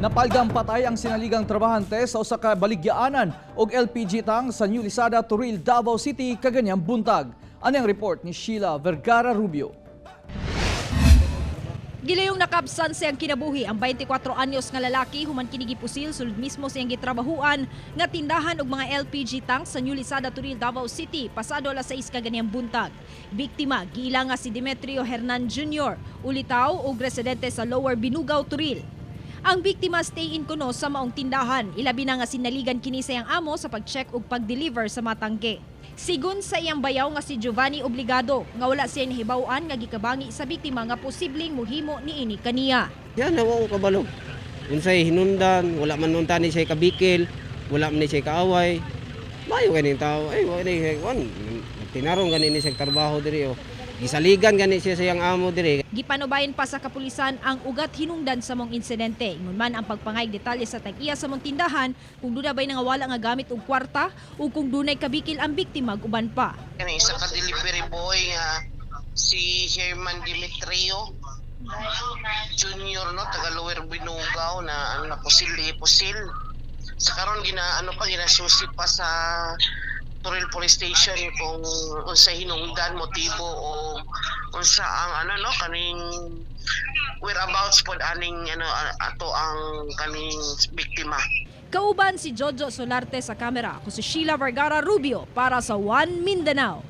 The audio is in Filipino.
Napalgang patay ang sinaligang trabahante sa usa ka baligyaanan og LPG tank sa New Lisada, Turil, Davao City kaganyang buntag. Ano ang report ni Sheila Vergara Rubio? Gilayong nakabsan siyang kinabuhi ang 24 anyos nga lalaki human kini gipusil sulod mismo siyang gitrabahuan nga tindahan og mga LPG tank sa New Lisada, Turil, Davao City pasado alas 6 kaganyang buntag. Biktima giila nga si Demetrio Hernan Jr., ulitaw ug residente sa Lower Binugaw, Turil. Ang biktima stay in kuno sa maong tindahan, ilabi na nga sinaligan kini sa iyang amo sa pag-check ug pag-deliver sa matangke. Sigun sa iyang bayaw nga si Giovanni Obligado, nga wala siya nahibaw-an nga gikabangi sa biktima nga posibleng muhimo niini kaniya. Yan, nawa ko kabalo. Unsay hinundan, wala man nun tani siya kabikil, wala man siya kaaway. Mayo ganing tao, ay wala tinarong ganin siya trabaho diri o. Gisaligan gani siya sa iyang amo diri. Gipanubayan pa sa kapulisan ang ugat hinungdan sa mong insidente. Ingon man ang pagpangayag detalye sa tag-iya sa mong tindahan kung doon bay nangawala nga gamit og kwarta o kung dunay kabikil ang biktima uban pa. Kani isa ka delivery boy nga si Herman Demetrio Junior no taga Lower Binugaw na ano na pusil sa karon ginasusi pa sa Turil Police Station kung unsa hinungdan motibo o unsa ang kaning whereabouts pod aning ato ang kaning biktima. Kauban si Jojo Solarte sa kamera. Ako si Sheila Vergara Rubio para sa One Mindanao.